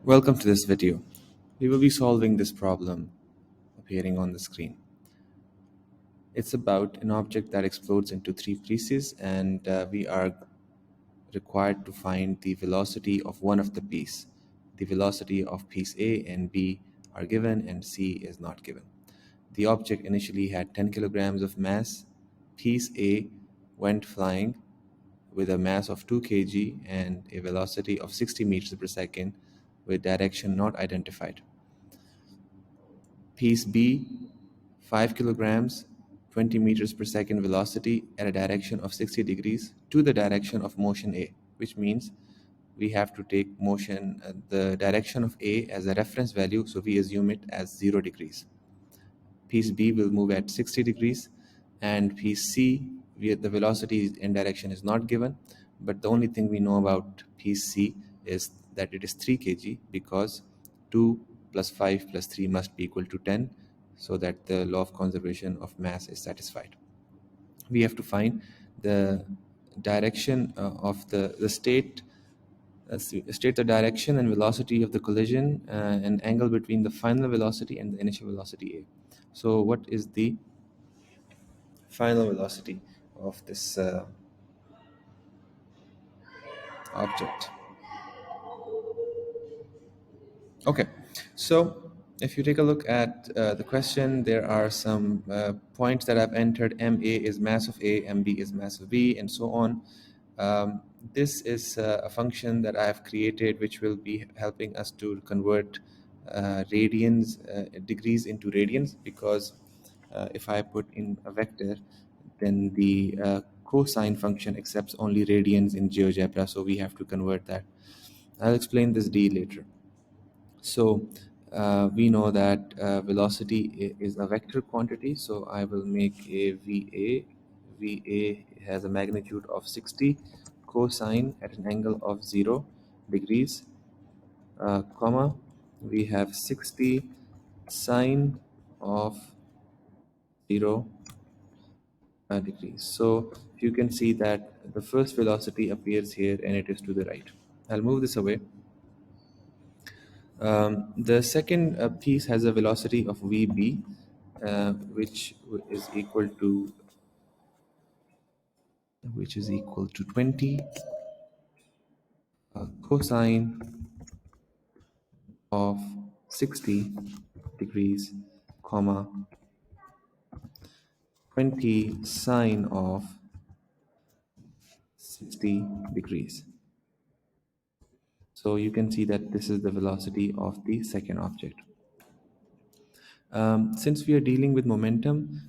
Welcome to this video. We will be solving this problem appearing on the screen. It's about an object that explodes into three pieces, and we are required to find the velocity of one of the piece. The velocity of piece A and B are given and C is not given. The object initially had 10 kilograms of mass. Piece A went flying with a mass of 2 kg and a velocity of 60 meters per second with direction not identified. Piece B, 5 kilograms, 20 meters per second velocity at a direction of 60 degrees to the direction of motion A, which means we have to take the direction of A as a reference value, so we assume it as 0 degrees. Piece B will move at 60 degrees, and piece C, the velocity and direction is not given, but the only thing we know about piece C is that it is 3 kg because 2 plus 5 plus 3 must be equal to 10, so that the law of conservation of mass is satisfied. We have to find the direction of the state, state the direction and velocity of the collision, and angle between the final velocity and the initial velocity A. So what is the final velocity of this object? Okay, so if you take a look at the question, there are some points that I've entered. MA is mass of A, MB is mass of B, and so on. This is a function that I have created which will be helping us to convert degrees into radians, because if I put in a vector, then the cosine function accepts only radians in GeoGebra, so we have to convert that. I'll explain this D later. So we know that velocity is a vector quantity, so I will make a VA. VA has a magnitude of 60 cosine at an angle of 0 degrees, comma, we have 60 sine of 0 degrees. So you can see that the first velocity appears here and it is to the right. I'll move this away. The second piece has a velocity of VB, which is equal to 20 cosine of 60 degrees, comma, 20 sine of 60 degrees. So you can see that this is the velocity of the second object. Since we are dealing with momentum,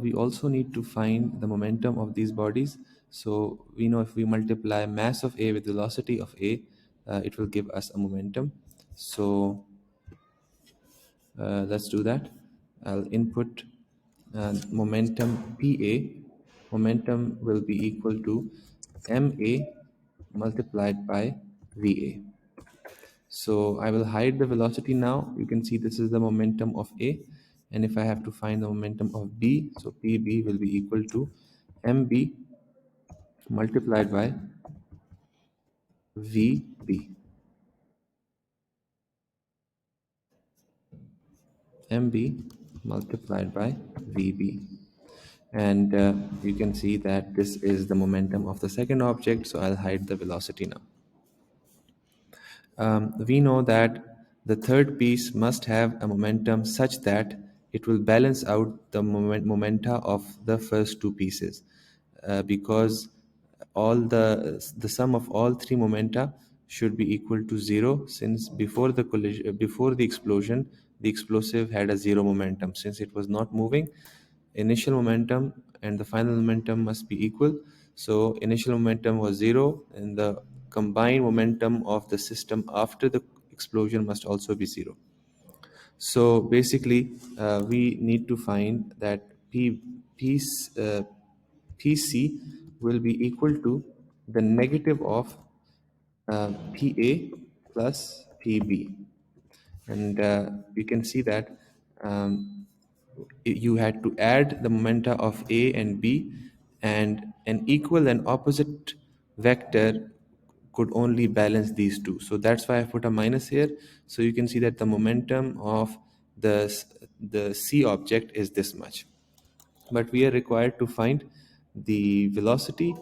we also need to find the momentum of these bodies. So we know if we multiply mass of A with velocity of A, it will give us a momentum. So let's do that. I'll input momentum PA. Momentum will be equal to MA multiplied by VA. So I will hide the velocity now. You can see this is the momentum of A. And if I have to find the momentum of B, so PB will be equal to MB multiplied by VB. MB multiplied by VB. And you can see that this is the momentum of the second object. So I'll hide the velocity now. We know that the third piece must have a momentum such that it will balance out the momenta of the first two pieces, because all the sum of all three momenta should be equal to 0, since before the collision, before the explosion, the explosive had a 0 momentum. Since it was not moving, initial momentum and the final momentum must be equal. So initial momentum was 0, and the combined momentum of the system after the explosion must also be 0. So basically, we need to find that PC will be equal to the negative of PA plus PB. And you can see that you had to add the momenta of A and B, and an equal and opposite vector could only balance these two. So that's why I put a minus here. So you can see that the momentum of the C object is this much, but we are required to find the velocity.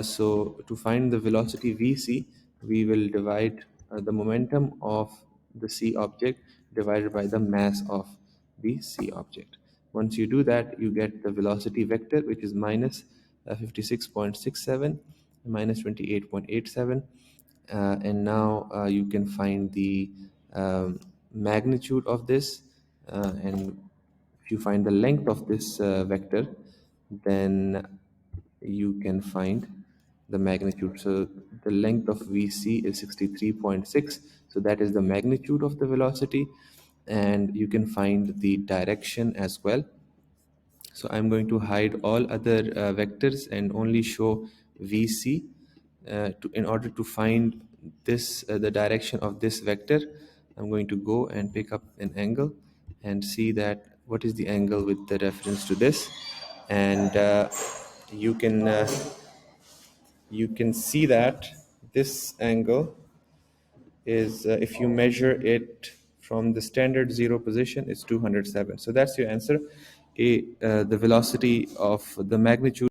So to find the velocity vc, we will divide the momentum of the C object divided by the mass of the C object. Once you do that, you get the velocity vector, which is minus 56.67 minus 28.87. And now you can find the magnitude of this, and if you find the length of this vector, then you can find the magnitude. So the length of VC is 63.6. So that is the magnitude of the velocity. And you can find the direction as well. So I'm going to hide all other vectors and only show VC in order to find this the direction of this vector. I'm going to go and pick up an angle and see that what is the angle with the reference to this. And you can see that this angle is, if you measure it from the standard zero position, it's 207. So that's your answer. The velocity of the magnitude